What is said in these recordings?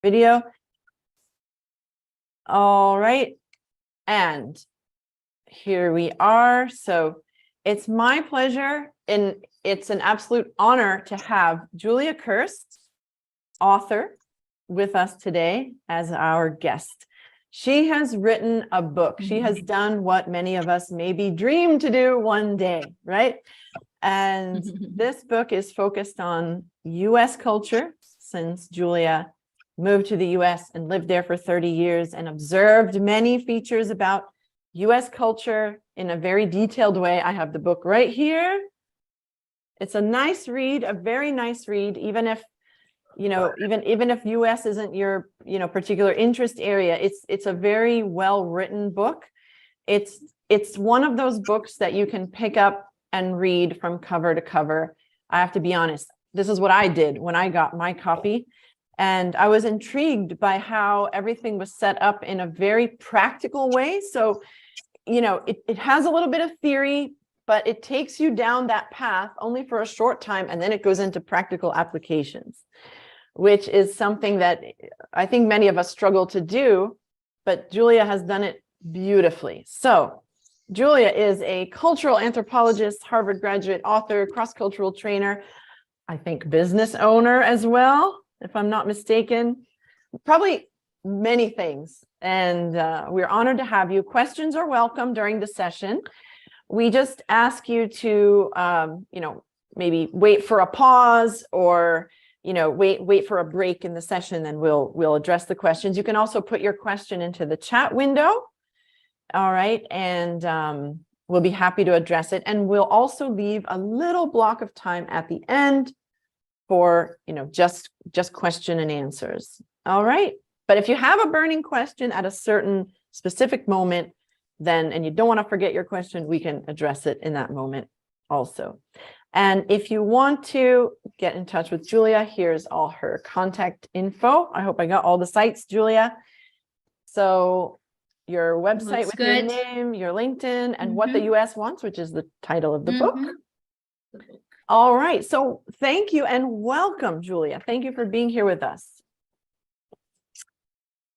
Video. All right. And here we are. So it's my pleasure and it's an absolute honor to have Julia Kirst, author, with us today as our guest. She has written a book. She has done what many of us maybe dream to do one day, right? And this book is focused on US culture, since Julia moved to the US and lived there for 30 years and observed many features about US culture in a very detailed way. I have the book right here. It's a nice read, a very nice read, even if, even if US isn't your, particular interest area, it's a very well-written book. It's one of those books that you can pick up and read from cover to cover. I have to be honest, this is what I did when I got my copy. And I was intrigued by how everything was set up in a very practical way. So, it has a little bit of theory, but it takes you down that path only for a short time. And then it goes into practical applications, which is something that I think many of us struggle to do, but Julia has done it beautifully. So Julia is a cultural anthropologist, Harvard graduate, author, cross-cultural trainer, I think business owner as well, if I'm not mistaken, probably many things. And we're honored to have you. Questions are welcome during the session. We just ask you to, maybe wait for a pause or, wait for a break in the session, and we'll address the questions. You can also put your question into the chat window. All right. And we'll be happy to address it. And we'll also leave a little block of time at the end for, just question and answers. All right. But if you have a burning question at a certain specific moment, and you don't want to forget your question, we can address it in that moment also. And if you want to get in touch with Julia, here's all her contact info. I hope I got all the sites, Julia. So your website with your name, your LinkedIn, and What the US Wants, which is the title of the book. All right. So thank you and welcome, Julia. Thank you for being here with us.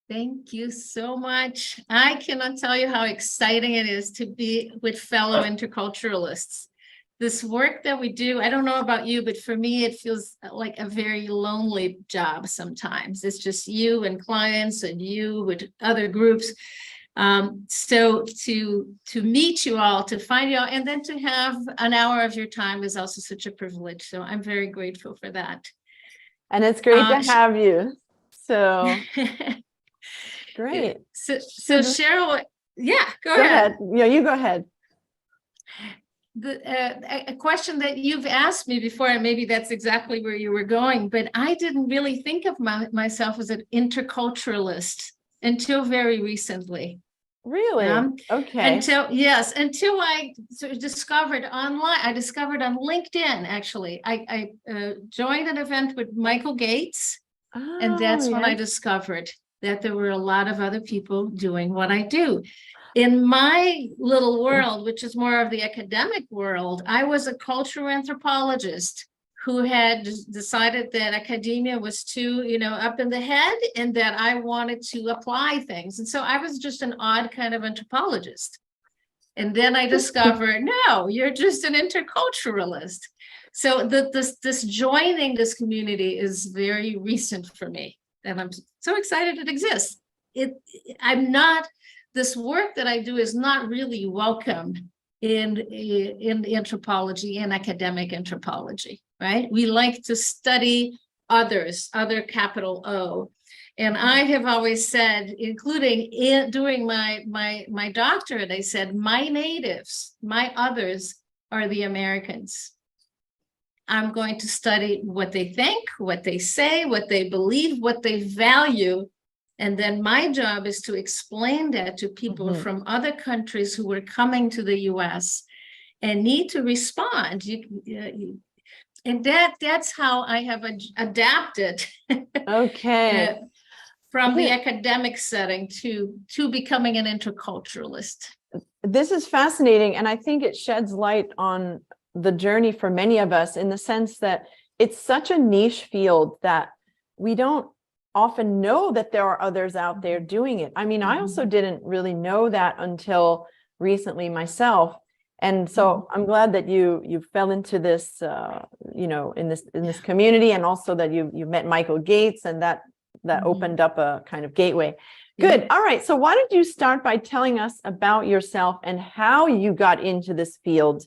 Thank you so much. I cannot tell you how exciting it is to be with fellow interculturalists. This work that we do, I don't know about you, but for me, it feels like a very lonely job sometimes. It's just you and clients and you with other groups. So to meet you all, to find you all, and then to have an hour of your time is also such a privilege. So I'm very grateful for that. And it's great to have you. So great. So Cheryl, yeah, go ahead. Yeah, you go ahead. A question that you've asked me before, and maybe that's exactly where you were going, but I didn't really think of myself as an interculturalist until very recently. Really? Okay. Until I sort of discovered online. I discovered on LinkedIn, actually. I joined an event with Michael Gates, and that's when I discovered that there were a lot of other people doing what I do. In my little world, which is more of the academic world, I was a cultural anthropologist who had decided that academia was too, up in the head, and that I wanted to apply things. And so I was just an odd kind of anthropologist. And then I discovered, no, you're just an interculturalist. So this joining this community is very recent for me. And I'm so excited it exists. This work that I do is not really welcome in anthropology and academic anthropology, right? We like to study others, other capital O. And I have always said, including doing my doctorate, I said, my natives, my others are the Americans. I'm going to study what they think, what they say, what they believe, what they value. And then my job is to explain that to people from other countries who are coming to the US and need to respond. And that's how I have adapted from the academic setting to becoming an interculturalist. This is fascinating. And I think it sheds light on the journey for many of us, in the sense that it's such a niche field that we don't often know that there are others out there doing it. I mean, I also didn't really know that until recently myself. And so I'm glad that you fell into this, in this community, and also that you met Michael Gates, and that opened up a kind of gateway. Good. All right. So why don't you start by telling us about yourself and how you got into this field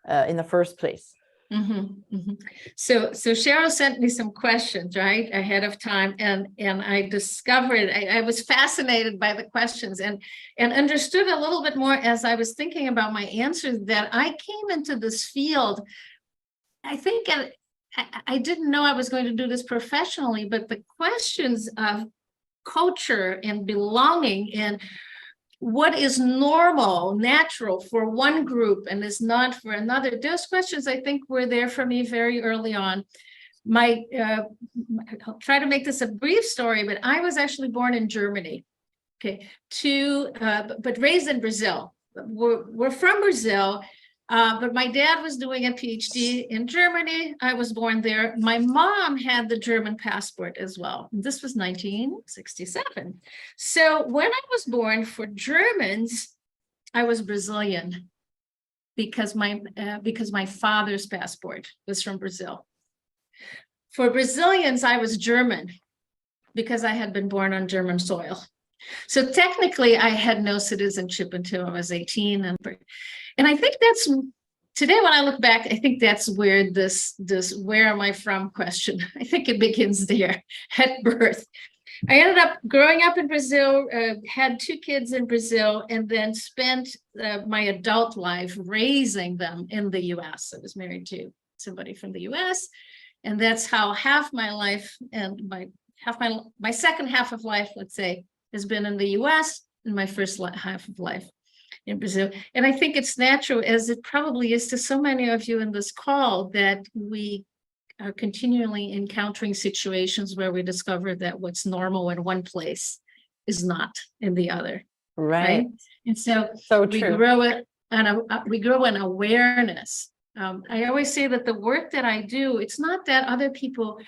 in the first place? So Cheryl sent me some questions right ahead of time, and I discovered I was fascinated by the questions and understood a little bit more as I was thinking about my answers, that I came into this field. I think I didn't know I was going to do this professionally, but the questions of culture and belonging and what is normal, natural for one group and is not for another, those questions I think were there for me very early on. I'll try to make this a brief story, but I was actually born in Germany, but raised in Brazil. We're from Brazil, but my dad was doing a PhD in Germany. I was born there. My mom had the German passport as well. This was 1967. So when I was born, for Germans, I was Brazilian because my father's passport was from Brazil. For Brazilians, I was German because I had been born on German soil. So technically, I had no citizenship until I was 18. And I think that's, today when I look back, I think that's where this where am I from question, I think it begins there at birth. I ended up growing up in Brazil, had 2 kids in Brazil, and then spent my adult life raising them in the US. I was married to somebody from the US, and that's how half my life and my second half of life, let's say, has been in the US, and my first half of life in Brazil. And I think it's natural, as it probably is to so many of you in this call, that we are continually encountering situations where we discover that what's normal in one place is not in the other. Right. And so we true. We grow in awareness. I always say that the work that I do, it's not that other people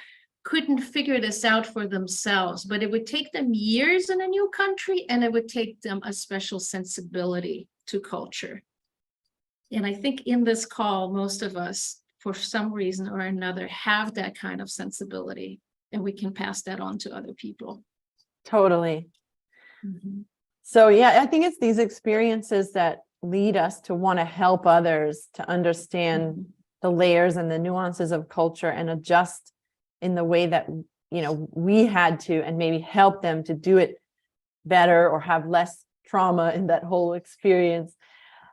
couldn't figure this out for themselves, but it would take them years in a new country, and it would take them a special sensibility to culture. And I think in this call, most of us, for some reason or another, have that kind of sensibility, and we can pass that on to other people. Totally. So yeah, I think it's these experiences that lead us to want to help others to understand the layers and the nuances of culture and adjust in the way that, we had to, and maybe help them to do it better or have less trauma in that whole experience.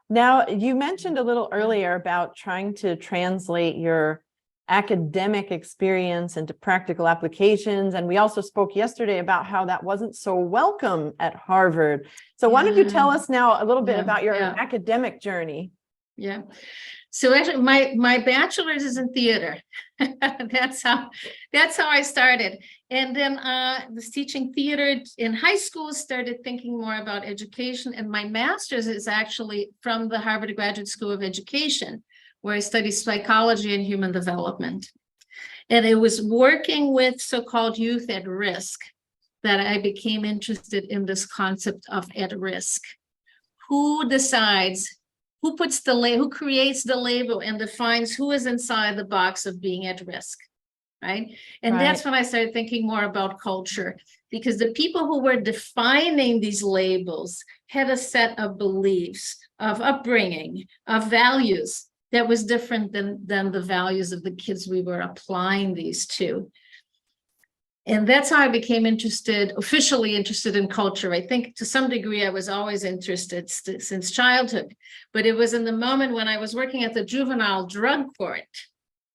Now, you mentioned a little earlier about trying to translate your academic experience into practical applications. And we also spoke yesterday about how that wasn't so welcome at Harvard. So why don't you tell us now a little bit about your academic journey? Yeah. So actually, my bachelor's is in theater. That's how I started. And then was teaching theater in high school, started thinking more about education. And my master's is actually from the Harvard Graduate School of Education, where I studied psychology and human development. And it was working with so-called youth at risk that I became interested in this concept of at risk. Who decides? Who creates the label and defines who is inside the box of being at risk, right? And that's when I started thinking more about culture, because the people who were defining these labels had a set of beliefs, of upbringing, of values that was different than the values of the kids we were applying these to. And that's how I became officially interested in culture. I think to some degree I was always interested since childhood, but it was in the moment when I was working at the juvenile drug court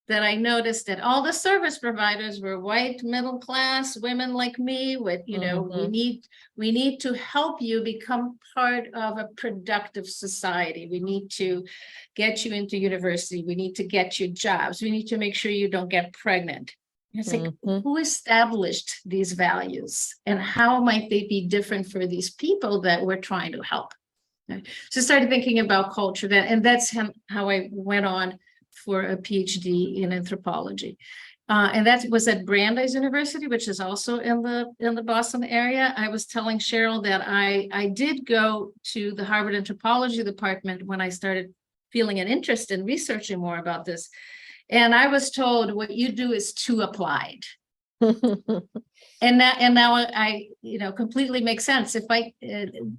that I noticed that all the service providers were white, middle class women like me with, we need to help you become part of a productive society. We need to get you into university. We need to get you jobs. We need to make sure you don't get pregnant. It's like, who established these values, and how might they be different for these people that we're trying to help? So I started thinking about culture, and that's how I went on for a PhD in anthropology. And that was at Brandeis University, which is also in the Boston area. I was telling Cheryl that I did go to the Harvard Anthropology Department when I started feeling an interest in researching more about this. And I was told what you do is too applied. And now I completely makes sense. If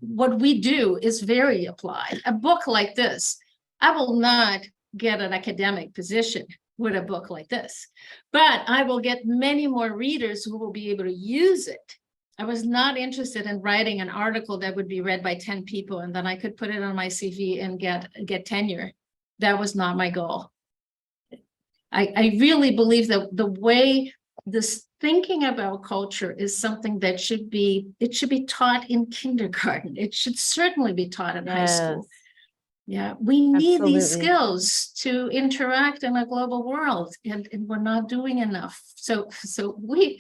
what we do is very applied. A book like this, I will not get an academic position with a book like this, but I will get many more readers who will be able to use it. I was not interested in writing an article that would be read by 10 people and then I could put it on my CV and get tenure. That was not my goal. I really believe that the way this thinking about culture is something that should be taught in kindergarten. It should certainly be taught in high school. Yeah, we need these skills to interact in a global world, and we're not doing enough. So we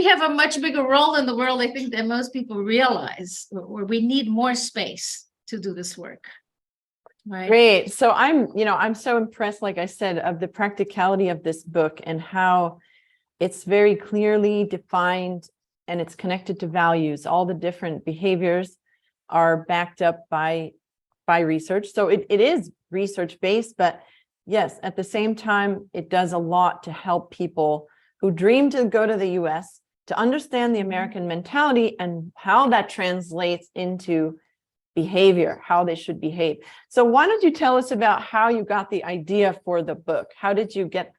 have a much bigger role in the world, I think, than most people realize, or we need more space to do this work. Right. Great. So I'm so impressed, like I said, of the practicality of this book and how it's very clearly defined and it's connected to values. All the different behaviors are backed up by research. So it is research-based, but yes, at the same time, it does a lot to help people who dream to go to the US to understand the American mentality and how that translates into behavior, how they should behave. So why don't you tell us about how you got the idea for the book? How did you get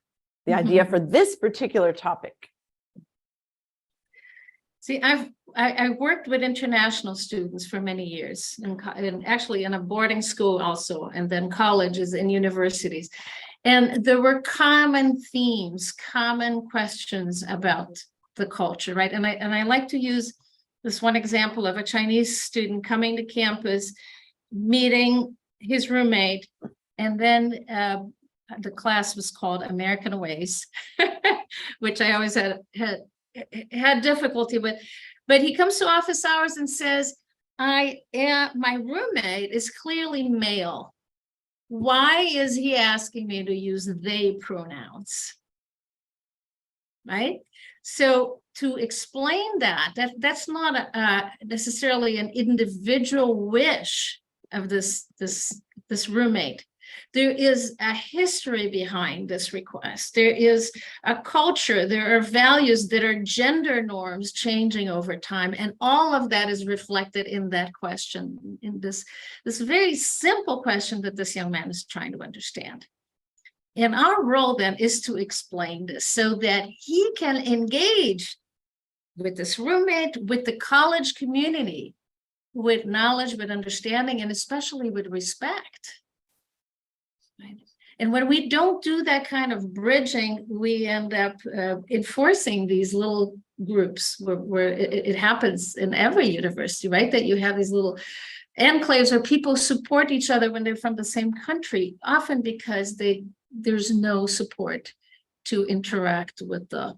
the idea for this particular topic? See, I worked with international students for many years, and actually in a boarding school also, and then colleges and universities. And there were common themes, common questions about the culture, right? And I like to use this one example of a Chinese student coming to campus, meeting his roommate, and then the class was called American Ways, which I always had difficulty with. But he comes to office hours and says, my roommate is clearly male. Why is he asking me to use they pronouns? Right? So to explain that's not necessarily an individual wish of this roommate. There is a history behind this request. There is a culture. There are values that are gender norms changing over time. And all of that is reflected in that question, in this very simple question that this young man is trying to understand. And our role then is to explain this so that he can engage with this roommate, with the college community, with knowledge, with understanding, and especially with respect. Right? And when we don't do that kind of bridging, we end up enforcing these little groups where it happens in every university, right? That you have these little enclaves where people support each other when they're from the same country, often because there's no support to interact with the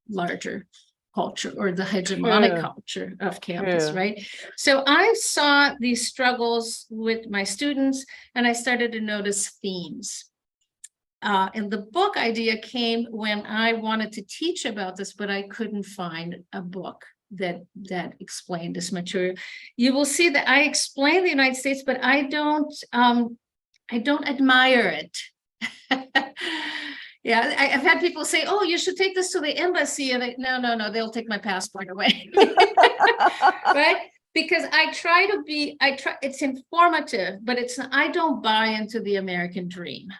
larger culture or the hegemonic culture of campus, right? So I saw these struggles with my students and I started to notice themes. And the book idea came when I wanted to teach about this, but I couldn't find a book that explained this material. You will see that I explain the United States, but I don't admire it. Yeah, I've had people say, "Oh, you should take this to the embassy," and no, they'll take my passport away, right? Because it's informative, but I don't buy into the American dream,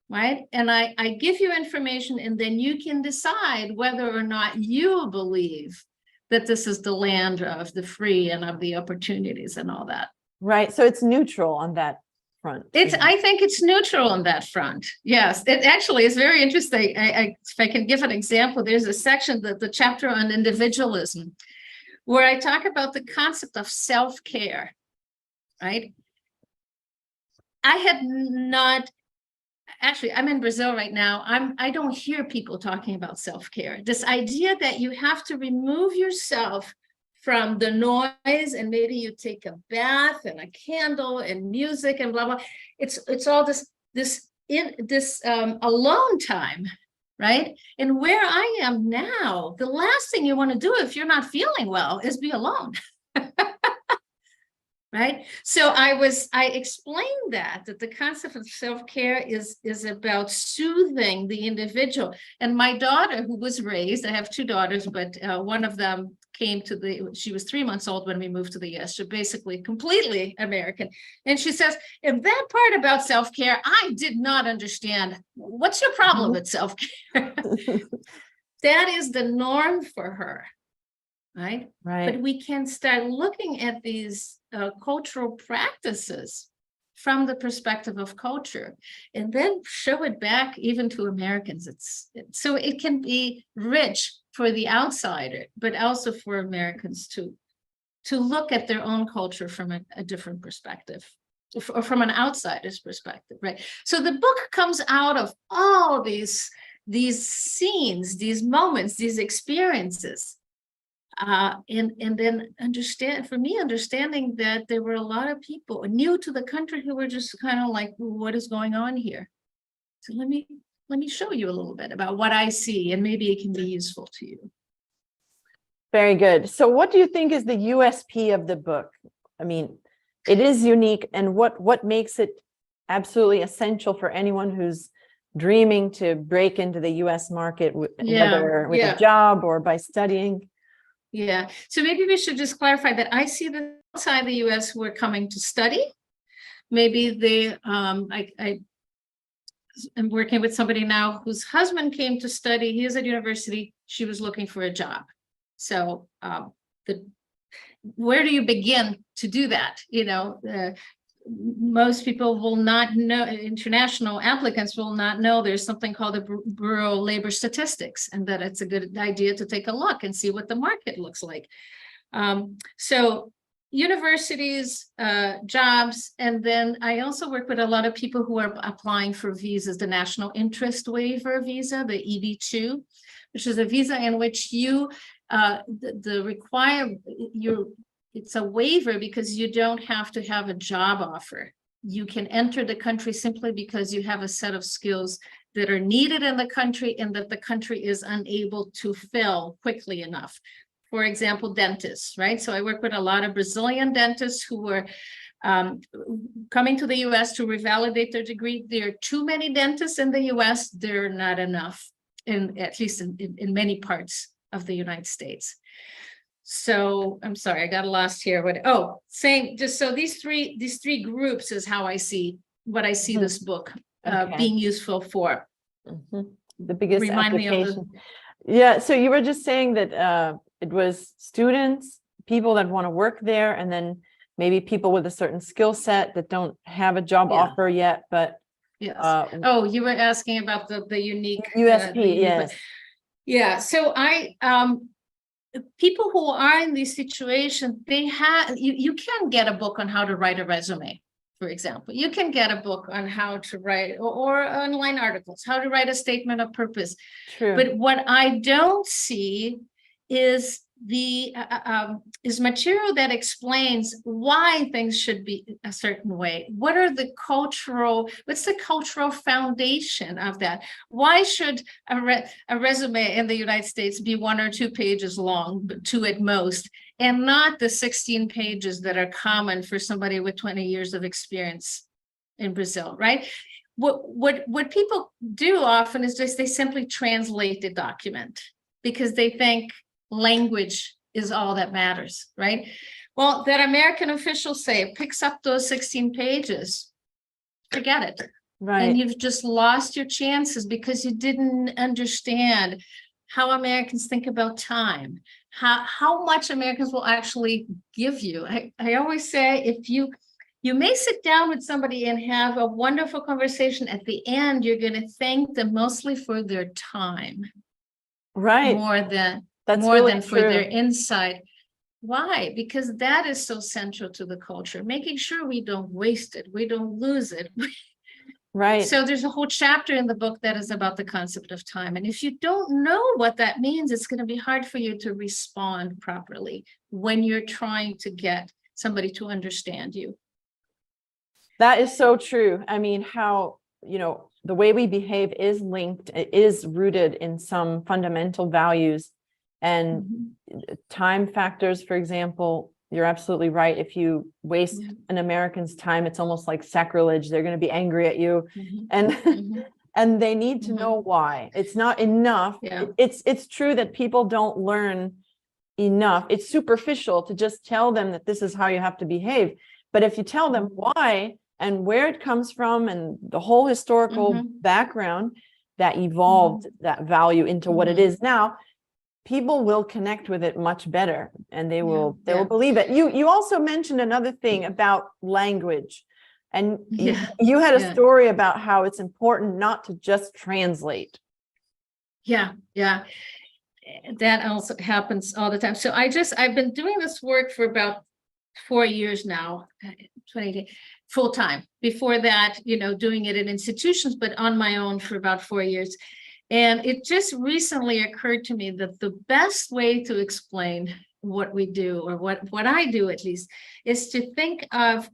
right? And I give you information, and then you can decide whether or not you believe that this is the land of the free and of the opportunities and all that. Right. So it's neutral on that front. I think it's neutral on that front. Yes, it actually is very interesting. If I can give an example, there's a section, the chapter on individualism, where I talk about the concept of self-care, right? I had not, actually, I'm in Brazil right now. I don't hear people talking about self-care. This idea that you have to remove yourself from the noise, and maybe you take a bath and a candle and music and blah blah. It's all this alone time right? And where I am now, the last thing you want to do if you're not feeling well is be alone. Right. So I explained that the concept of self-care is about soothing the individual. And my daughter, who was raised, I have two daughters, but one of them she was 3 months old when we moved to the US, so basically completely American. And she says, if that part about self-care, I did not understand. What's your problem with self-care? That is the norm for her. Right. But we can start looking at these cultural practices from the perspective of culture, and then show it back even to Americans. So it can be rich for the outsider, but also for Americans to look at their own culture from a different perspective, or from an outsider's perspective, right? So the book comes out of all these scenes, these moments, these experiences. And then understanding that there were a lot of people new to the country who were just kind of like, what is going on here? So let me show you a little bit about what I see, and maybe it can be useful to you. Very good. So what do you think is the USP of the book? I mean, it is unique, and what makes it absolutely essential for anyone who's dreaming to break into the US market, whether with a job or by studying? Yeah, so maybe we should just clarify that I see that outside the US who are coming to study. Maybe they, I am working with somebody now whose husband came to study. He is at university. She was looking for a job. So where do you begin to do that? You know, most people will not know, international applicants will not know there's something called the Bureau of Labor Statistics, and that it's a good idea to take a look and see what the market looks like. So universities, jobs, and then I also work with a lot of people who are applying for visas, the National Interest Waiver Visa, the EB-2, which is a visa in which you, it's a waiver because you don't have to have a job offer. You can enter the country simply because you have a set of skills that are needed in the country and that the country is unable to fill quickly enough. For example, dentists, right? So I work with a lot of Brazilian dentists who were coming to the US to revalidate their degree. There are too many dentists in the US. There are not enough, at least in many parts of the United States. So I'm sorry, I got lost here. So these three groups is how I see this book being useful for. The biggest Remind application. Yeah, so you were just saying that it was students, people that want to work there, and then maybe people with a certain skill set that don't have a job offer yet, but yes. You were asking about the unique USP, yes. Yeah, so people who are in these situations, you can get a book on how to write a resume, for example. You can get a book on how to write, or online articles, how to write a statement of purpose. True. But what I don't see is material that explains why things should be a certain way. What's the cultural foundation of that? Why should a resume in the United States be 1 or 2 pages long, but 2 at most, and not the 16 pages that are common for somebody with 20 years of experience in Brazil, right? What people do often is just they simply translate the document because they think language is all that matters, right? Well, that American officials say picks up those 16 pages, forget it. Right. And you've just lost your chances because you didn't understand how Americans think about time, how much Americans will actually give you. I always say, if you may sit down with somebody and have a wonderful conversation, at the end, you're going to thank them mostly for their time. Right. More than for their insight. Why? Because that is so central to the culture, making sure we don't waste it, we don't lose it. Right. So there's a whole chapter in the book that is about the concept of time. And if you don't know what that means, it's going to be hard for you to respond properly when you're trying to get somebody to understand you. That is so true. I mean, how, the way we behave is linked, it is rooted in some fundamental values and time factors. For example, you're absolutely right. If you waste an American's time, it's almost like sacrilege. They're going to be angry at you, and and they need to know why. It's not enough. It's true that people don't learn enough. It's superficial to just tell them that this is how you have to behave. But if you tell them why and where it comes from and the whole historical background that evolved that value into what it is now, people will connect with it much better, and they will believe it. You also mentioned another thing about language, and you had a story about how it's important not to just translate. That also happens all the time. So I've been doing this work for about 4 years now, 20 full time. Before that, doing it in institutions, but on my own for about 4 years. And it just recently occurred to me that the best way to explain what we do, or what I do at least, is to think of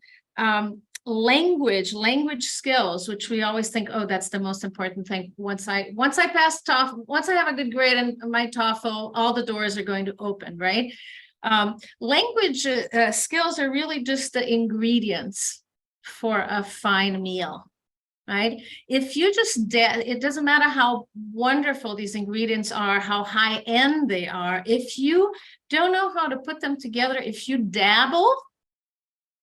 language skills, which we always think, oh, that's the most important thing. Once I pass TOEFL, once I have a good grade in my TOEFL, all the doors are going to open, right? Language skills are really just the ingredients for a fine meal, right? If you just, it doesn't matter how wonderful these ingredients are, how high end they are, if you don't know how to put them together, if you dabble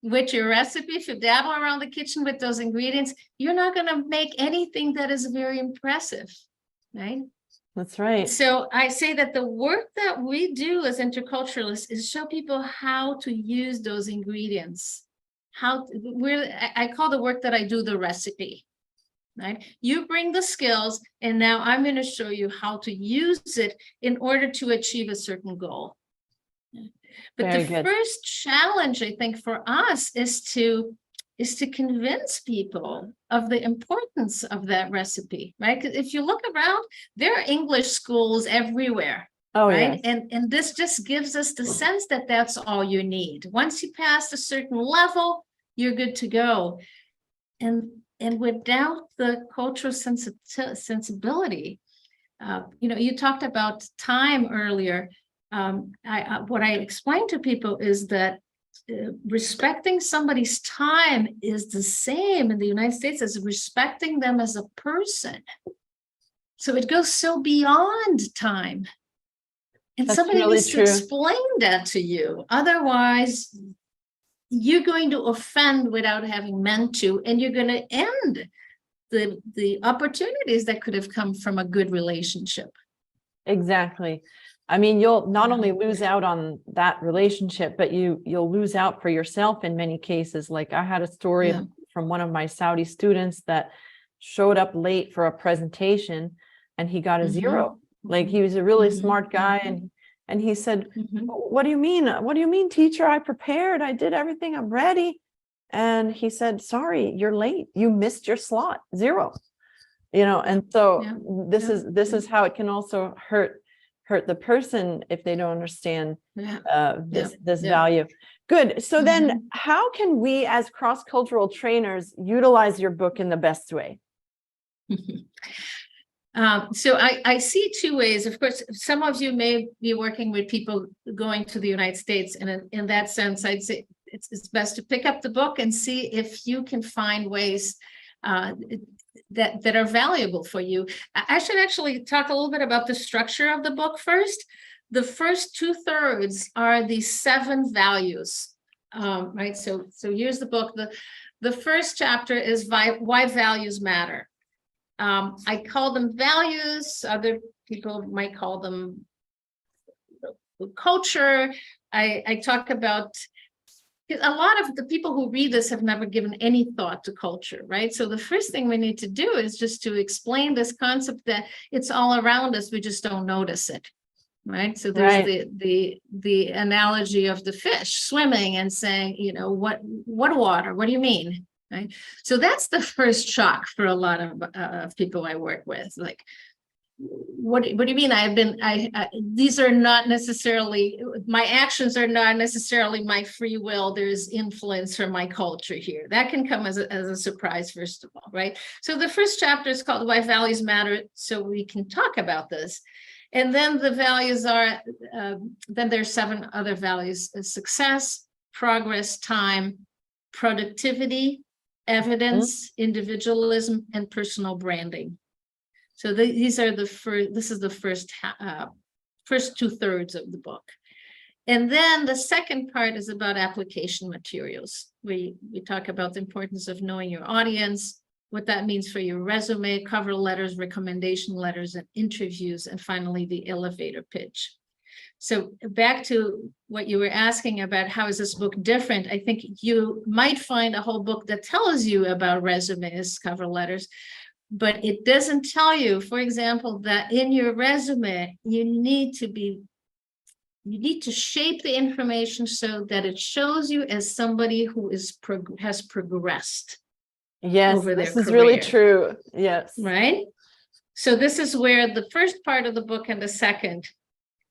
with your recipe, if you dabble around the kitchen with those ingredients, you're not going to make anything that is very impressive, right? That's right. So I say that the work that we do as interculturalists is show people how to use those ingredients. I call the work that I do the recipe, right? You bring the skills, and now I'm going to show you how to use it in order to achieve a certain goal. But the first challenge, I think, for us is to convince people of the importance of that recipe, right? Because if you look around, there are English schools everywhere. Oh, right. Yes. And this just gives us the sense that that's all you need. Once you pass a certain level, you're good to go. And without the cultural sensibility, you talked about time earlier. What I explain to people is that respecting somebody's time is the same in the United States as respecting them as a person. So it goes so beyond time. And that's somebody really needs to explain that to you. Otherwise, you're going to offend without having meant to, and you're going to end the opportunities that could have come from a good relationship. Exactly. I mean, you'll not only lose out on that relationship, but you'll lose out for yourself in many cases. Like I had a story from one of my Saudi students that showed up late for a presentation and he got a 0. Like he was a really smart guy, and he said, what do you mean? What do you mean, teacher? I prepared. I did everything. I'm ready. And he said, sorry, you're late. You missed your slot. 0. And so this is how it can also hurt the person if they don't understand this value. Good. So then how can we as cross-cultural trainers utilize your book in the best way? So I see 2 ways. Of course, some of you may be working with people going to the United States. And in that sense, I'd say it's best to pick up the book and see if you can find ways that are valuable for you. I should actually talk a little bit about the structure of the book first. The first 2/3 are the 7 values, right? So here's the book. The first chapter is why values matter. I call them values. Other people might call them culture. I talk about, a lot of the people who read this have never given any thought to culture, right? So the first thing we need to do is just to explain this concept that it's all around us, we just don't notice it, right? So there's the analogy of the fish swimming and saying, what water? What do you mean? Right? So that's the first shock for a lot of people I work with. Like, what do you mean? These are not necessarily, my actions are not necessarily my free will. There's influence from my culture here. That can come as a surprise, first of all, right? So the first chapter is called Why Values Matter, so we can talk about this. And then the values are, then there's 7 other values: success, progress, time, productivity, evidence, individualism, and personal branding. So these are the first, this is the first 2/3 of the book. And then the second part is about application materials. We talk about the importance of knowing your audience, what that means for your resume, cover letters, recommendation letters, and interviews, and finally the elevator pitch. So back to what you were asking about, how is this book different? I think you might find a whole book that tells you about resumes, cover letters, but it doesn't tell you, for example, that in your resume, you need to shape the information so that it shows you as somebody who has progressed. Yes, over this their is really career. true. Yes. Right? So this is where the first part of the book and the second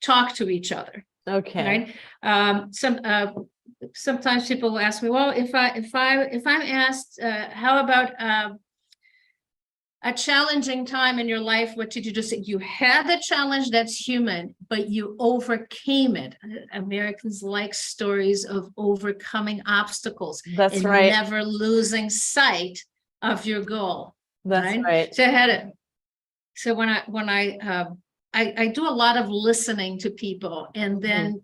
talk to each other. Okay. Right? Sometimes people will ask me, well, if I'm asked, how about a challenging time in your life, what did you just say? You had the challenge, that's human, but you overcame it. Americans like stories of overcoming obstacles. That's and right. Never losing sight of your goal. That's right. So I had it. So when I do a lot of listening to people, and then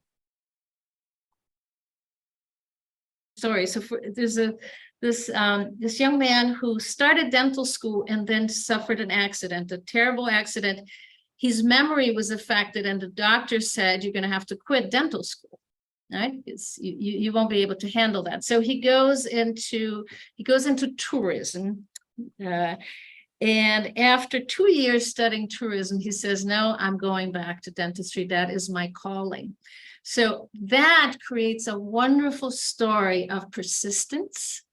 story. So there's this young man who started dental school and then suffered an accident, a terrible accident. His memory was affected, and the doctor said, you're going to have to quit dental school. Right? You won't be able to handle that. So he goes into tourism. And after 2 years studying tourism, he says, no, I'm going back to dentistry. That is my calling. So that creates a wonderful story of persistence,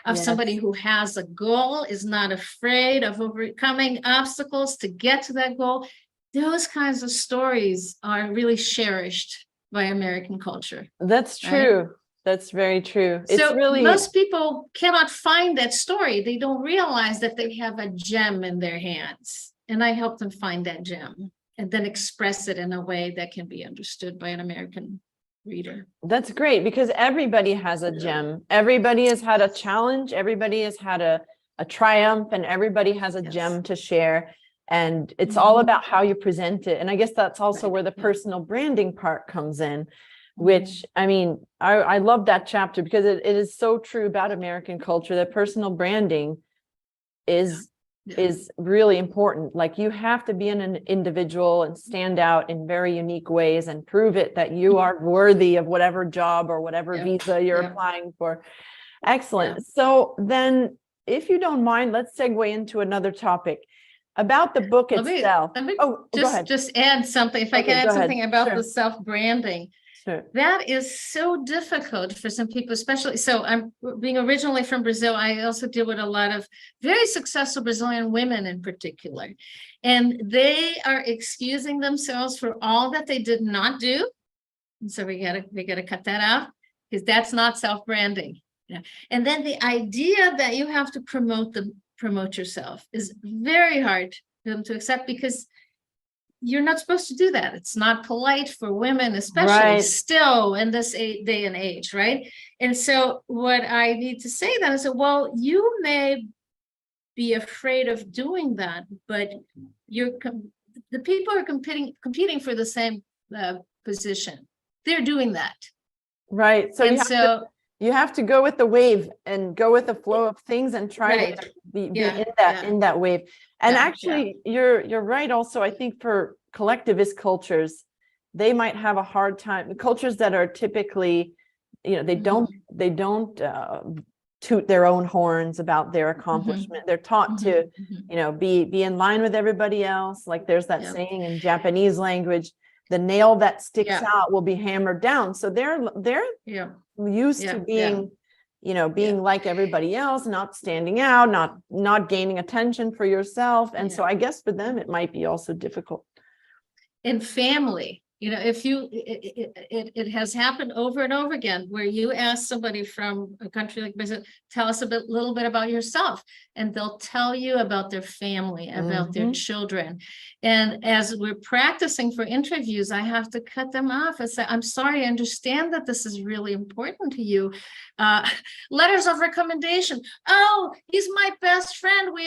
of somebody who has a goal, is not afraid of overcoming obstacles to get to that goal. Those kinds of stories are really cherished by American culture. That's true. Right? That's very true. So most people cannot find that story. They don't realize that they have a gem in their hands. And I help them find that gem and then express it in a way that can be understood by an American reader. That's great, because everybody has a gem. Everybody has had a challenge. Everybody has had a triumph, and everybody has a gem to share. And it's all about how you present it. And I guess that's also where the personal branding part comes in, which, I mean, I love that chapter, because it is so true about American culture that personal branding is really important. Like, you have to be an individual and stand out in very unique ways and prove it that you are worthy of whatever job or whatever visa you're applying for. Excellent. So then, if you don't mind, let's segue into another topic about the book itself. Let me go ahead. Just add something. If I can add something about the self-branding. Sure. That is so difficult for some people, especially. So I'm being originally from Brazil. I also deal with a lot of very successful Brazilian women in particular, and they are excusing themselves for all that they did not do. And so we gotta cut that out, because that's not self-branding. Yeah. And then the idea that you have to promote yourself is very hard for them to accept, because you're not supposed to do that. It's not polite for women, especially still in this day and age, right? And so what I need to say then is, well, you may be afraid of doing that, but the people are competing for the same position. They're doing that. Right. So you have to go with the wave and go with the flow of things and try to be in that wave. And actually, you're right. Also, I think for collectivist cultures, they might have a hard time. Cultures that are typically, they don't toot their own horns about their accomplishment. They're taught to, be in line with everybody else. Like there's that saying in Japanese language, the nail that sticks out will be hammered down. So they're used to being being like everybody else, not standing out, not gaining attention for yourself. And so I guess for them, it might be also difficult. In family, if it has happened over and over again, where you ask somebody from a country like Brazil, tell us little bit about yourself, and they'll tell you about their family, about their children. And as we're practicing for interviews, I have to cut them off and say, I'm sorry, I understand that this is really important to you. Letters of recommendation. Oh, he's my best friend. We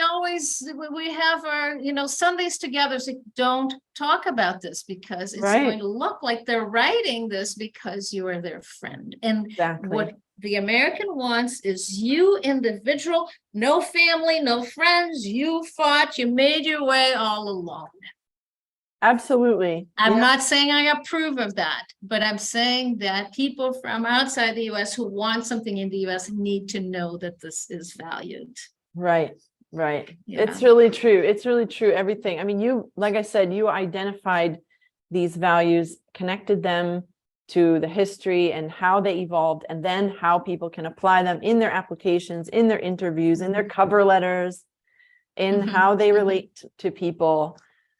have our, Sundays together. So don't talk about this, because it's going to look like they're writing this because you are their friend. And what the American wants is you individual, no family, no friends. You fought, you made your way all alone. Absolutely. I'm not saying I approve of that, but I'm saying that people from outside the US who want something in the US need to know that this is valued. Right. It's really true. Everything. I mean, like I said, you identified these values, connected them to the history and how they evolved, and then how people can apply them in their applications, in their interviews, in their cover letters, in how they relate to people.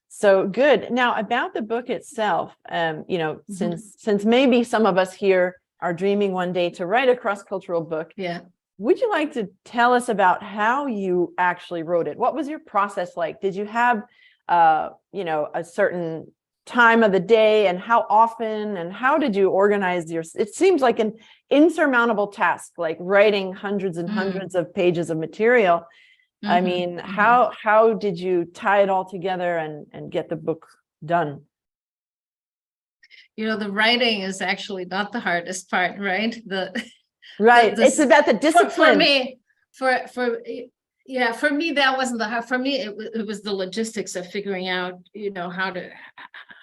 So good. Now, about the book itself, since maybe some of us here are dreaming one day to write a cross-cultural book. Would you like to tell us about how you actually wrote it? What was your process like? Did you have, a certain time of the day, and how often, and how did you organize it seems like an insurmountable task, like writing hundreds and hundreds of pages of material. I mean, how did you tie it all together and get the book done? The writing is actually not the hardest part, right? It's about the discipline. For me, that wasn't the hard. For me, it was the logistics of figuring out,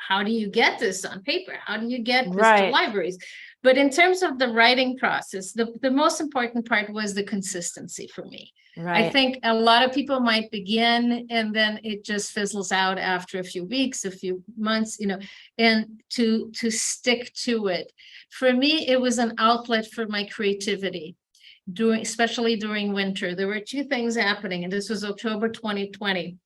how do you get this on paper? How do you get this to libraries? But in terms of the writing process, the most important part was the consistency for me. I think a lot of people might begin and then it just fizzles out after a few weeks, a few months, and to stick to it. For me, it was an outlet for my creativity. Especially during winter, there were two things happening, and this was October 2020.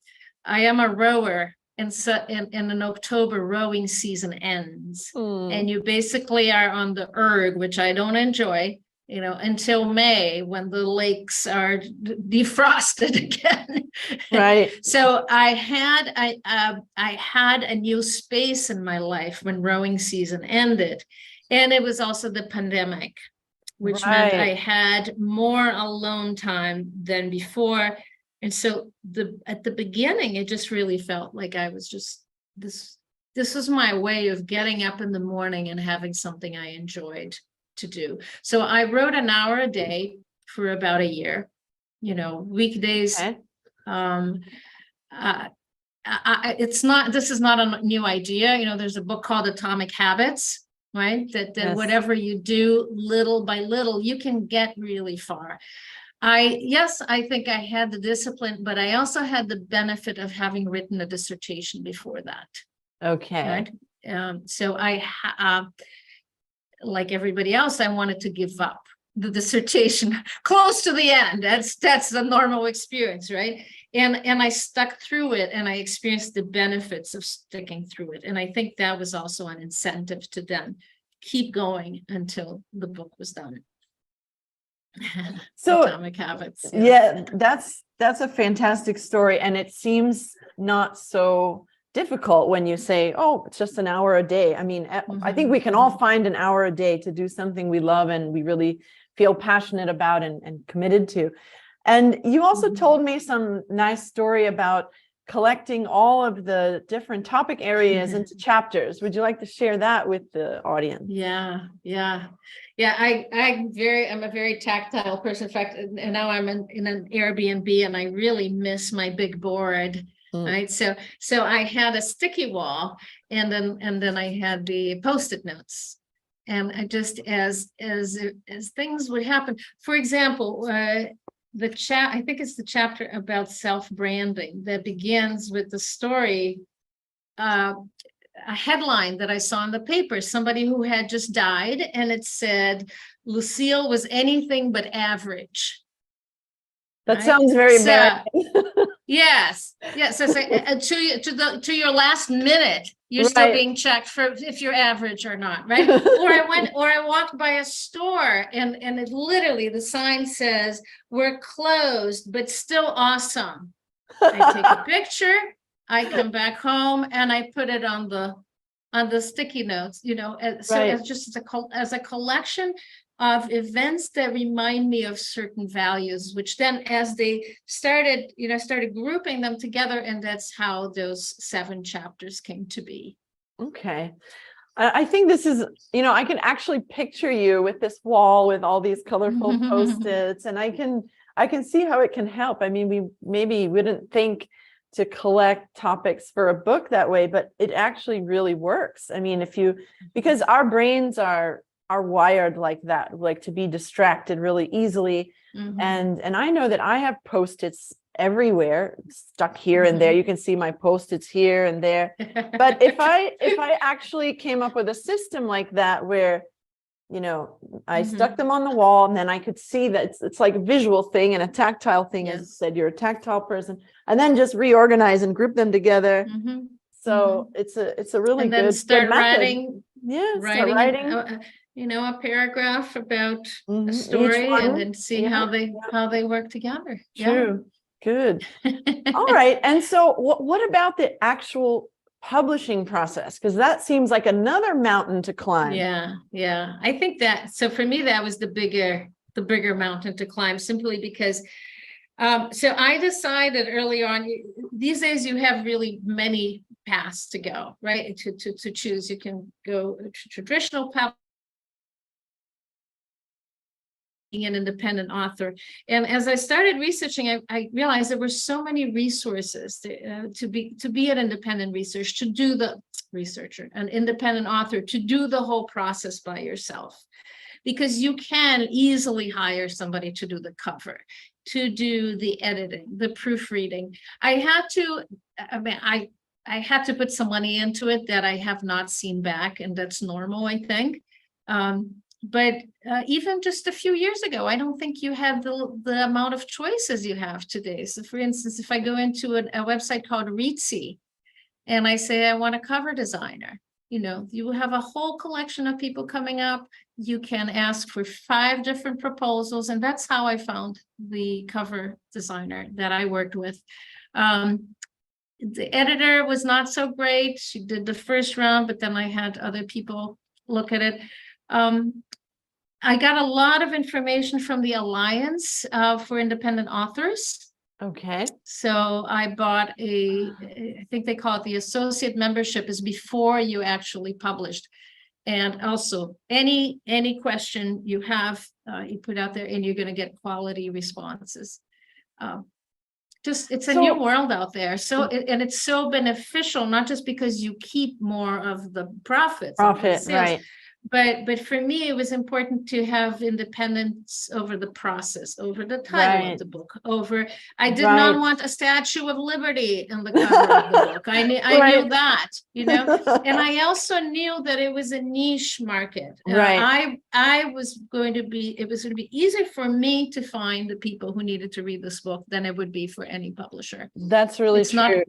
I am a rower, and so in October, rowing season ends, and you basically are on the erg, which I don't enjoy, until May, when the lakes are defrosted again. So I had a new space in my life when rowing season ended, and it was also the pandemic, which meant I had more alone time than before. And so at the beginning, it just really felt like I was just this was my way of getting up in the morning and having something I enjoyed to do. So I wrote an hour a day for about a year, weekdays. This is not a new idea. There's a book called Atomic Habits, right? That whatever you do little by little, you can get really far. I think I had the discipline, but I also had the benefit of having written a dissertation before that. Okay. Right? So like everybody else, I wanted to give up the dissertation close to the end. That's the normal experience, right? And I stuck through it, and I experienced the benefits of sticking through it. And I think that was also an incentive to then keep going until the book was done. So Atomic Habits. That's a fantastic story, and it seems not so difficult when you say, oh, it's just an hour a day. I mean, I think we can all find an hour a day to do something we love and we really feel passionate about and committed to. And you also told me some nice story about collecting all of the different topic areas into chapters. Would you like to share that with the audience? Yeah. I'm a very tactile person. In fact, and now I'm in an Airbnb, and I really miss my big board. Right. So I had a sticky wall, and then I had the Post-it notes. And I just as things would happen, for example, I think it's the chapter about self-branding that begins with the story a headline that I saw in the paper, somebody who had just died, and it said, Lucille was anything but average. That Right? sounds very So, American. yes. So to your last minute, you're still Right. being checked for if you're average or not, right? or I walked by a store and it literally, the sign says, we're closed, but still awesome. I take a picture, I come back home, and I put it on the sticky notes, so Right. as just as a collection of events that remind me of certain values, which then as they started grouping them together, and that's how those 7 chapters came to be. Okay. I think this is, I can actually picture you with this wall with all these colorful Post-its, and I can see how it can help. I mean, we maybe wouldn't think to collect topics for a book that way, but it actually really works. I mean, because our brains are wired like that, like to be distracted really easily. And I know that I have Post-its everywhere, stuck here and there. You can see my Post-its here and there. But if I actually came up with a system like that, where I stuck them on the wall, and then I could see that it's like a visual thing and a tactile thing. As you said, you're a tactile person, and then just reorganize and group them together. So it's a really and then good start method. writing. Start writing. A paragraph about a story, and then see how they work together. True. Good. All right. And so what about the actual publishing process? Because that seems like another mountain to climb. Yeah. I think that, so for me, that was the bigger mountain to climb, simply because so I decided early on, these days you have really many paths to go, right? To choose. You can go to traditional path, being an independent author. And as I started researching, I realized there were so many resources to be an independent researcher, an independent author, to do the whole process by yourself. Because you can easily hire somebody to do the cover, to do the editing, the proofreading. I had to put some money into it that I have not seen back, and that's normal, I think. But even just a few years ago, I don't think you had the amount of choices you have today. So for instance, if I go into a website called Reedsy, and I say I want a cover designer, you have a whole collection of people coming up. You can ask for 5 different proposals, and that's how I found the cover designer that I worked with. The editor was not so great. She did the first round, but then I had other people look at it. I got a lot of information from the Alliance for Independent Authors. Okay. So I bought I think they call it the associate membership, is before you actually published. And also any question you have, you put out there, and you're going to get quality responses. It's a new world out there. So and it's so beneficial, not just because you keep more of the profits, right. But for me, it was important to have independence over the process, over the title of the book, I did not want a Statue of Liberty in the cover of the book. I knew that, and I also knew that it was a niche market. It was going to be easier for me to find the people who needed to read this book than it would be for any publisher. That's really true.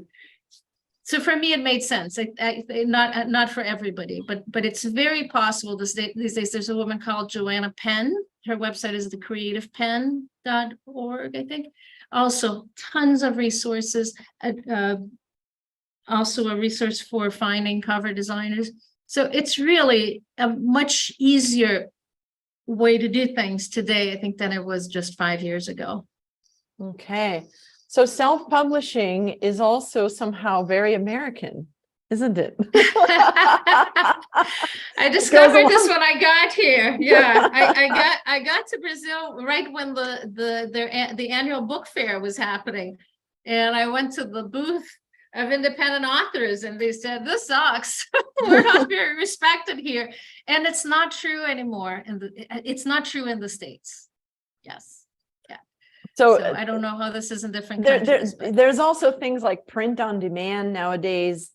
So for me, it made sense. Not for everybody, but it's very possible these days. There's a woman called Joanna Penn. Her website is thecreativepenn.org, I think. Also, tons of resources. Also a resource for finding cover designers. So it's really a much easier way to do things today, I think, than it was just 5 years ago. Okay. So self-publishing is also somehow very American, isn't it? I discovered this when I got here. Yeah, I got to Brazil right when the annual book fair was happening, and I went to the booth of independent authors, and they said, "This sucks. We're not very respected here," and it's not true anymore. And it's not true in the States. Yes. So I don't know how this is in different countries. There's also things like print on demand nowadays.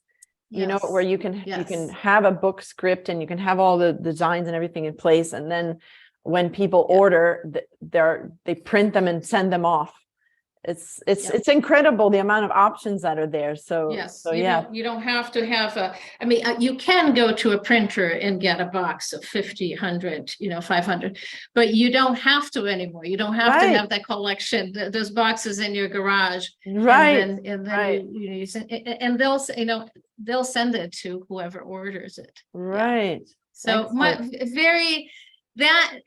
you know, where Yes. you can Yes. have a book script and you can have all the designs and everything in place. And then when people Yeah. order, they print them and send them off. It's Yeah. incredible the amount of options that are there. So Yes, so you yeah, don't have to have I mean, you can go to a printer and get a box of 50, 100, 500, but you don't have to anymore. You don't have to right, have that collection, those boxes in your garage. right, And then right, you send, and they'll, they'll send it to whoever orders it. Yeah. right. So Excellent. that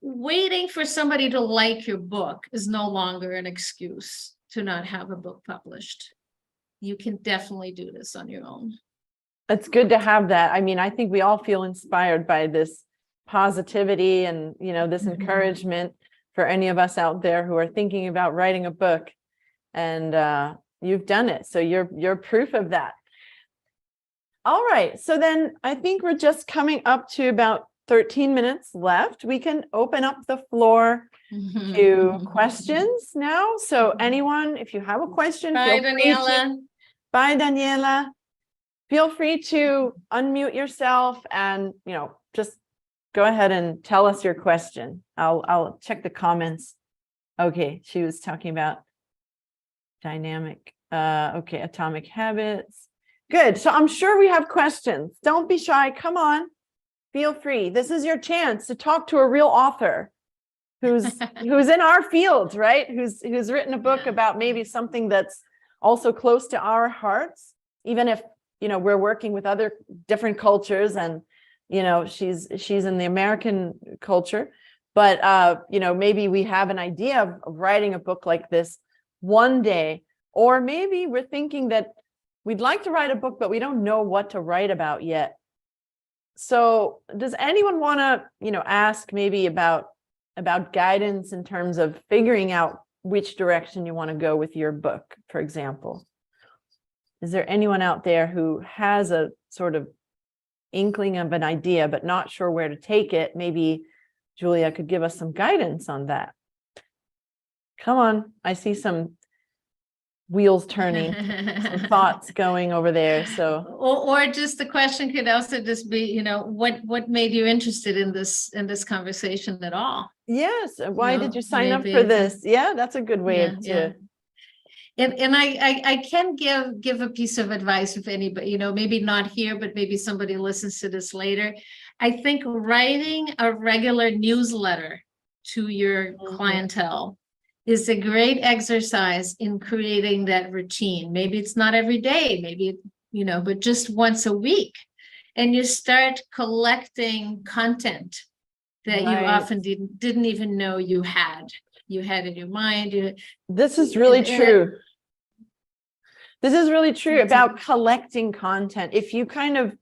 waiting for somebody to like your book is no longer an excuse to not have a book published. You can definitely do this on your own. It's good to have that. I mean, I think we all feel inspired by this positivity and, this Mhm. encouragement for any of us out there who are thinking about writing a book. And you've done it. So you're proof of that. All right. So then I think we're just coming up to about 13 minutes left. We can open up the floor to questions now. So anyone, if you have a question, Bye, feel free to. Daniela. Bye, Daniela. Feel free to unmute yourself and, just go ahead and tell us your question. I'll check the comments. Okay, she was talking about dynamic, okay, atomic habits. Good. So I'm sure we have questions. Don't be shy. Come on. Feel free. This is your chance to talk to a real author who's in our field, right? Who's written a book about maybe something that's also close to our hearts, even if we're working with other different cultures, and she's in the American culture, but maybe we have an idea of writing a book like this one day, or maybe we're thinking that we'd like to write a book, but we don't know what to write about yet. So does anyone want to ask maybe about guidance in terms of figuring out which direction you want to go with your book, for example? Is there anyone out there who has a sort of inkling of an idea, but not sure where to take it? Maybe Julia could give us some guidance on that. Come on, I see some wheels turning, some thoughts going over there. So, or just the question could also just be, what made you interested in this conversation at all? yes, why did you sign up maybe for this? Yeah, that's a good way yeah. And I can give a piece of advice if anybody, maybe not here, but maybe somebody listens to this later. I think writing a regular newsletter to your clientele is a great exercise in creating that routine. Maybe it's not every day, maybe, but just once a week. And you start collecting content that you often didn't even know you had in your mind. This is really true. This is really true about collecting content. If you kind of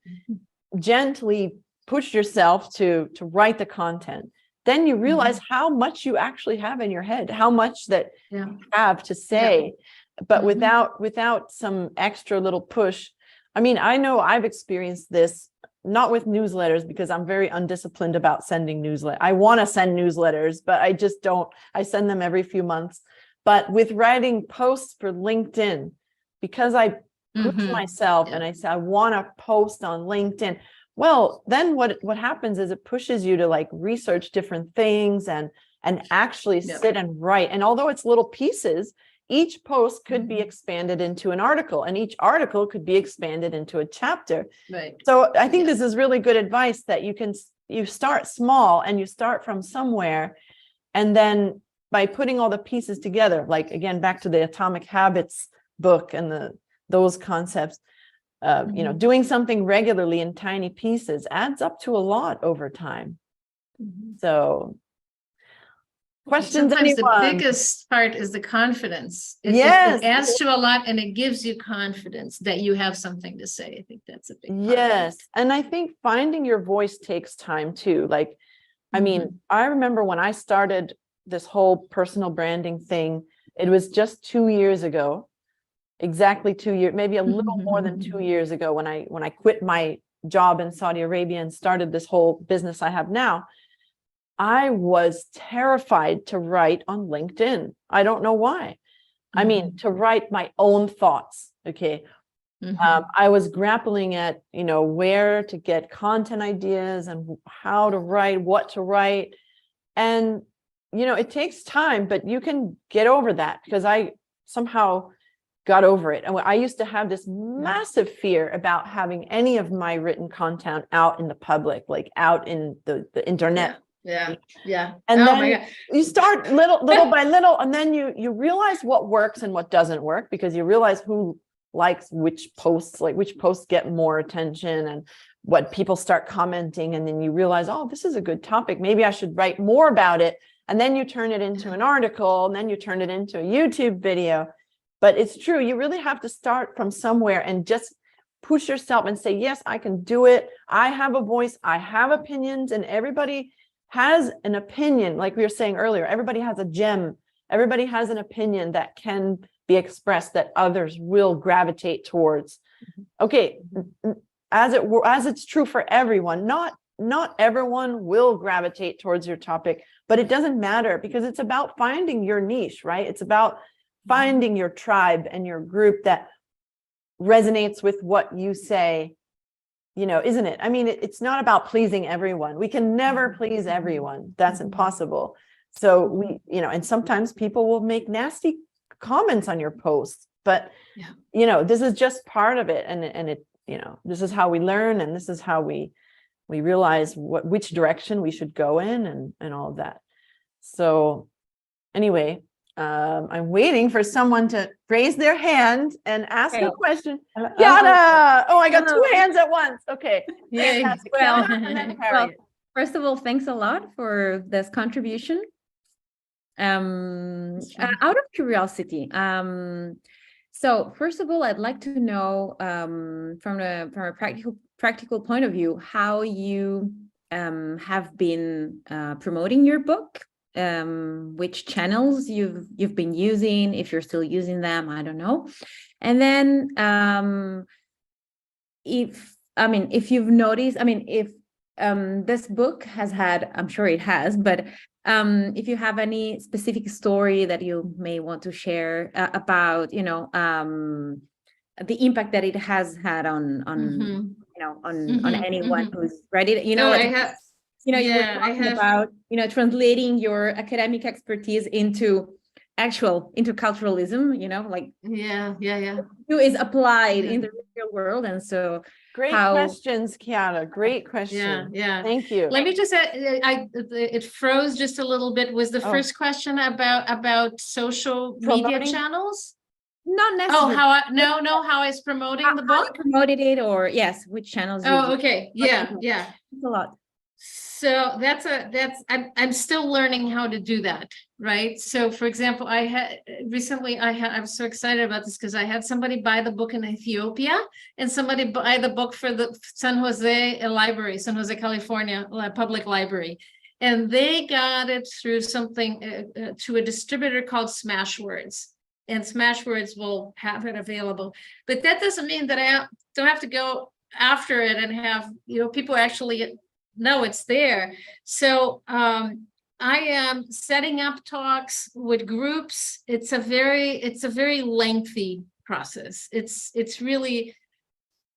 gently push yourself to write the content, then you realize how much you actually have in your head, how much that you have to say, but without some extra little push. I mean, I know I've experienced this, not with newsletters, because I'm very undisciplined about sending newsletters. I want to send newsletters, but I just don't. I send them every few months. But with writing posts for LinkedIn, because I push myself and I say, I want to post on LinkedIn. Well, then what happens is it pushes you to like research different things and actually sit and write. And although it's little pieces, each post could be expanded into an article, and each article could be expanded into a chapter. Right. So I think this is really good advice, that you start small and you start from somewhere. And then by putting all the pieces together, like again, back to the Atomic Habits book and those concepts, doing something regularly in tiny pieces adds up to a lot over time. So questions, sometimes anyone? The biggest part is the confidence. It adds to a lot, and it gives you confidence that you have something to say. I think that's a big part. Yes. And I think finding your voice takes time too. Like, I mean, I remember when I started this whole personal branding thing, it was just 2 years ago, exactly 2 years, maybe a little more than 2 years ago, when I quit my job in Saudi Arabia and started this whole business I have now. I was terrified to write on LinkedIn. I don't know why. I mean, to write my own thoughts. Okay. I was grappling at, where to get content ideas and how to write, what to write. And, it takes time, but you can get over that, because I somehow got over it. And I used to have this massive fear about having any of my written content out in the public, like out in the internet. Yeah. And then you start little by little, and then you realize what works and what doesn't work, because you realize who likes which posts, like which posts get more attention and what people start commenting. And then you realize, oh, this is a good topic. Maybe I should write more about it. And then you turn it into an article, and then you turn it into a YouTube video. But it's true, you really have to start from somewhere and just push yourself and say, yes, I can do it. I have a voice, I have opinions, and everybody has an opinion. Like we were saying earlier, everybody has a gem. Everybody has an opinion that can be expressed, that others will gravitate towards. Okay, as it's true for everyone, not everyone will gravitate towards your topic, but it doesn't matter, because it's about finding your niche, right? It's about finding your tribe and your group that resonates with what you say, isn't it? I mean, it's not about pleasing everyone. We can never please everyone. That's impossible. So and sometimes people will make nasty comments on your posts, but this is just part of it. And it, this is how we learn, and this is how we realize which direction we should go in, and all of that. So anyway, I'm waiting for someone to raise their hand and ask a question. Kiara! Oh, I got two hands at once. Okay. Well, first of all, thanks a lot for this contribution. Out of curiosity, so first of all, I'd like to know from a practical point of view, how you have been promoting your book. Which channels you've been using, if you're still using them, I don't know. And then if you've noticed, if this book has had, I'm sure it has, but if you have any specific story that you may want to share about, the impact that it has had on anyone who's ready to, you were talking about, translating your academic expertise into culturalism, is applied in the real world. And so great questions, Kiara. Great question. Yeah. Thank you. Let me just add, it froze just a little bit. Was the first question about social media channels? Not necessarily. Oh, how I was promoting the book? Promoted it, or yes, which channels? Oh, okay. Yeah. It's a lot. So I'm still learning how to do that, right? So for example, I was so excited about this because I had somebody buy the book in Ethiopia and somebody buy the book for the San Jose Library, San Jose, California Public Library. And they got it through something to a distributor called Smashwords. And Smashwords will have it available. But that doesn't mean that I don't have to go after it and have, people actually know it's there. So I am setting up talks with groups. It's a very lengthy process. It's really,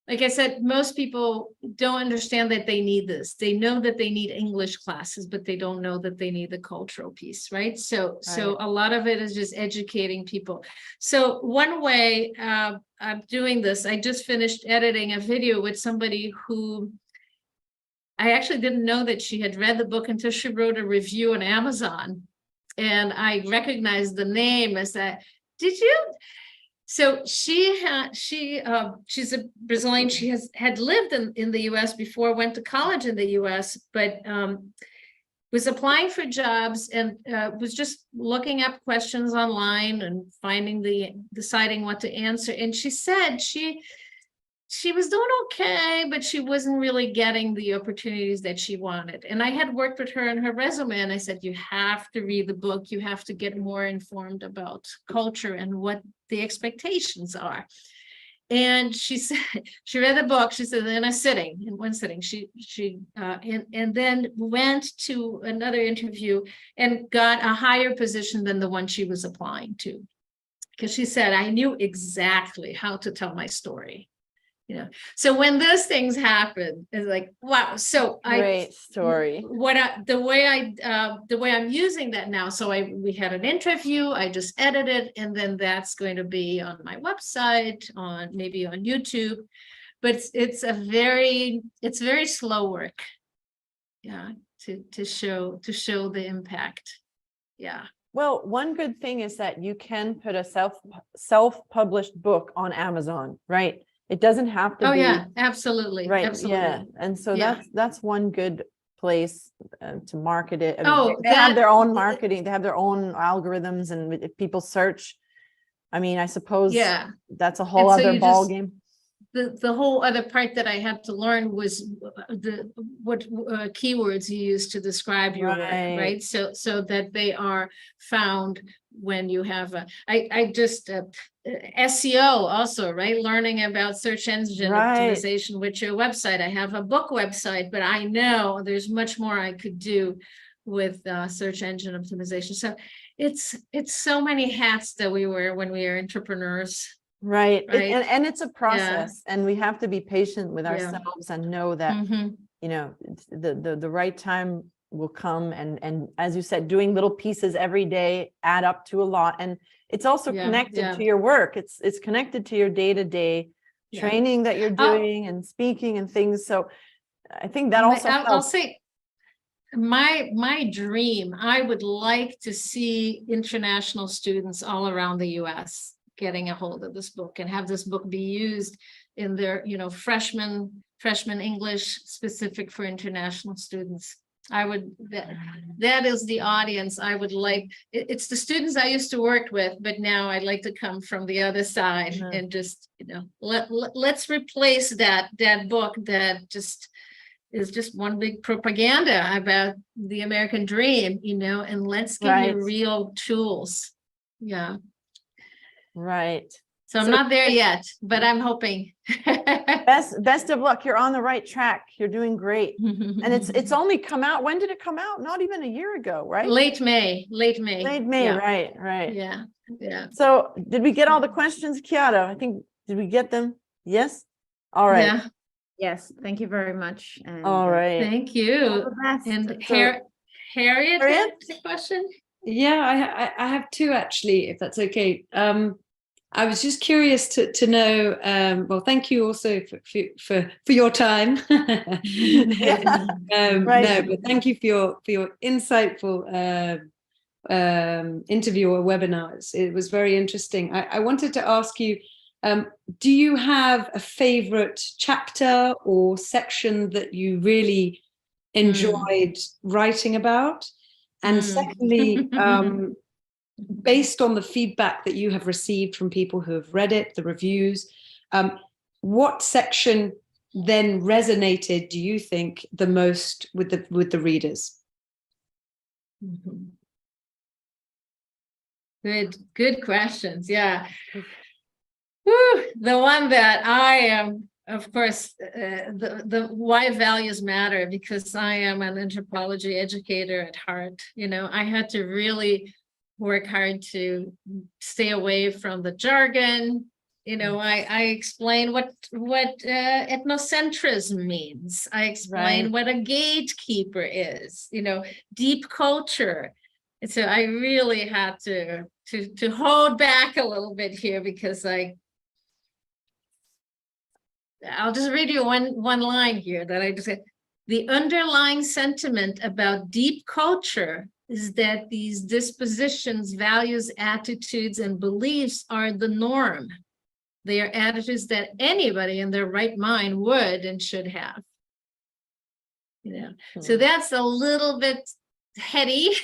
like I said, most people don't understand that they need this. They know that they need English classes, but they don't know that they need the cultural piece, right? So a lot of it is just educating people. So one way I'm doing this, I just finished editing a video with somebody who I actually didn't know that she had read the book until she wrote a review on Amazon. And I recognized the name as that. Did you? So she's a Brazilian. She had lived in the US before, went to college in the US, but was applying for jobs and was just looking up questions online and deciding what to answer. And she said she was doing okay, but she wasn't really getting the opportunities that she wanted. And I had worked with her on her resume, and I said, you have to read the book. You have to get more informed about culture and what the expectations are. And she said, she read the book. She said, in one sitting, and then went to another interview and got a higher position than the one she was applying to. Because she said, I knew exactly how to tell my story. So when those things happen, it's like, wow. So Great story. the way I'm using that now. So we had an interview, I just edited, and then that's going to be on my website, maybe on YouTube. But it's very slow work. Yeah, to show the impact. Yeah. Well, one good thing is that you can put a self-published book on Amazon, right? It doesn't have to Oh be. yeah, absolutely. Right. Absolutely. Yeah. And so Yeah. that's one good place to market it. I mean, Oh, they have their own marketing, they have their own algorithms, and if people search, I mean, I suppose Yeah. that's a whole And so other you ball just- game. The whole other part that I had to learn was what keywords you use to describe your work, right? So that they are found when you have I just SEO also, right? Learning about search engine optimization with your website. I have a book website, but I know there's much more I could do with search engine optimization. So it's so many hats that we wear when we are entrepreneurs. Right. Right. And it's a process, and we have to be patient with ourselves and know that, you know, the right time will come. And as you said, doing little pieces every day add up to a lot. And it's also connected to your work. It's connected to your day-to-day training that you're doing and speaking and things. So I think that also helps. I'll say my dream, I would like to see international students all around the US getting a hold of this book and have this book be used in their, freshman English specific for international students. I would, that is the audience I would like. It's the students I used to work with, but now I'd like to come from the other side and just, let's replace that book that just is just one big propaganda about the American dream, and let's give you real tools. Yeah. Right. So I'm not there yet, but I'm hoping. Best of luck. You're on the right track. You're doing great. And it's only come out. When did it come out? Not even a year ago, right? Late May. Late May, Yeah. Right. Yeah. So did we get all the questions, Kiara? I think, did we get them? Yes? All right. Yeah. Yes, thank you very much. And, all right. Thank you. And Harriet had a question? Yeah, I have two actually, if that's okay. I was just curious to know. Well, thank you also for your time. No, but thank you for your insightful interview or webinars. It was very interesting. I wanted to ask you, do you have a favorite chapter or section that you really enjoyed writing about? And secondly, based on the feedback that you have received from people who have read it, the reviews, what section then resonated, do you think, the most with the readers? Good questions. Yeah. Whew, the one that I am, of course, the why values matter, because I am an anthropology educator at heart. I had to really work hard to stay away from the jargon. I explain what ethnocentrism means. I explain what a gatekeeper is, deep culture. And so I really had to hold back a little bit here, because I'll just read you one line here that I just said. The underlying sentiment about deep culture is that these dispositions, values, attitudes, and beliefs are the norm. They are attitudes that anybody in their right mind would and should have. So that's a little bit heady.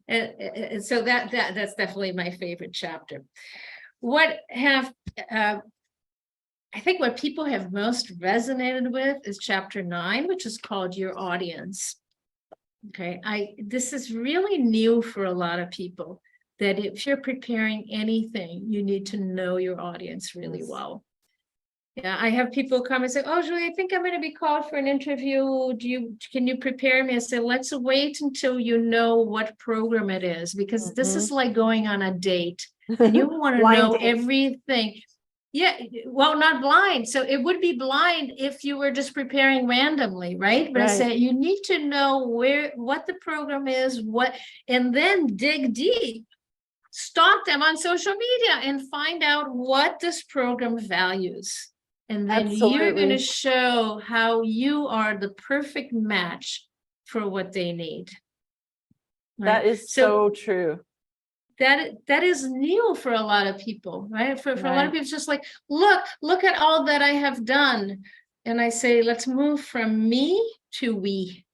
And so that's definitely my favorite chapter. I think what people have most resonated with is chapter 9, which is called Your Audience. Okay, this is really new for a lot of people, that if you're preparing anything, you need to know your audience really well. Yeah, I have people come and say, oh, Julie, I think I'm going to be called for an interview. Can you prepare me? I say, let's wait until you know what program it is, because this is like going on a date. And you want to know everything. Yeah, well, not blind. So it would be blind if you were just preparing randomly, right? But I Right. say you need to know what the program is, and then dig deep. Stalk them on social media and find out what this program values. And then you're going to Absolutely. show how you are the perfect match for what they need. That Right? is so true. That is new for a lot of people, right? For a lot Right. of people, it's just like, look at all that I have done. And I say, let's move from me to we.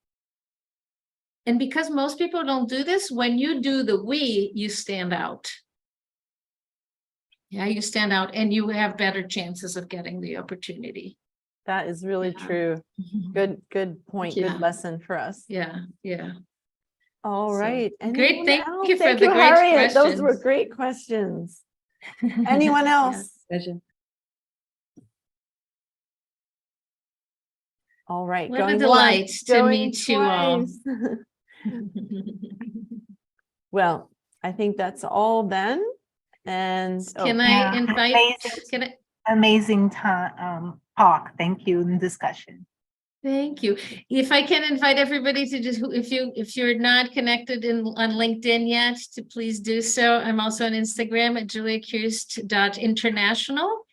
And because most people don't do this, when you do the we, you stand out. Yeah, you stand out and you have better chances of getting the opportunity. That is really Yeah. true. Good point. Yeah. Good lesson for us. Yeah, yeah. All So, right. great. Anyone Thank else? you for Thank the you, great Harriet. Those were questions. great questions. Anyone Yeah. else? Pleasure. All right. What a Going delight once, to going meet you all. twice. Well, I think that's all then. And Can oh, I Yeah, invite? amazing. Can I? Amazing talk. Thank you and discussion. Thank you. If I can invite everybody to just, if you're not connected on LinkedIn yet, to please do so. I'm also on Instagram at juliakirst.international.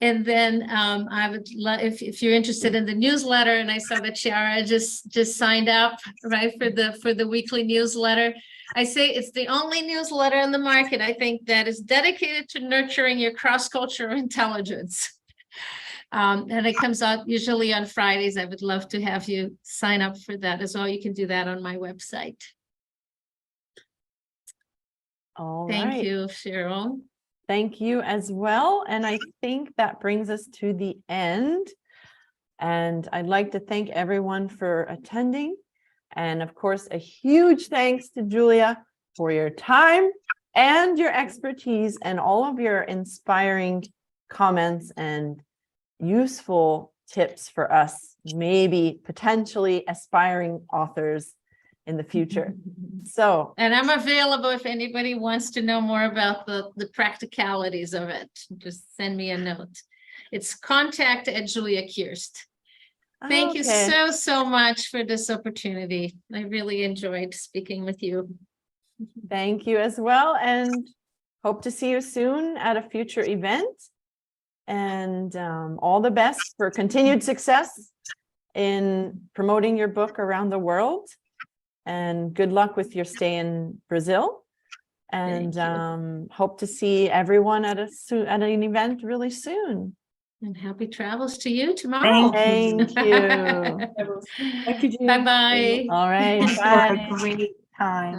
And then I would love, if you're interested in the newsletter, and I saw that Chiara just signed up, right, for the weekly newsletter. I say it's the only newsletter in the market, I think, that is dedicated to nurturing your cross-cultural intelligence. And it comes out usually on Fridays. I would love to have you sign up for that as well. You can do that on my website. all Thank right. you, Cheryl. Thank you as well. And I think that brings us to the end. And I'd like to thank everyone for attending. And of course, a huge thanks to Julia for your time and your expertise and all of your inspiring comments and useful tips for us, maybe potentially aspiring authors in the future. So, And I'm available if anybody wants to know more about the practicalities of it. Just send me a note. It's contact@Julia.Kirst. Thank you okay. so much for this opportunity. I really enjoyed speaking with you. Thank you as well, and hope to see you soon at a future event. And all the best for continued success in promoting your book around the world. And good luck with your stay in Brazil. And hope to see everyone at an event really soon. And happy travels to you tomorrow. Thank you. Thank you, Julie. Bye-bye. All right. Thanks for Bye. a great time.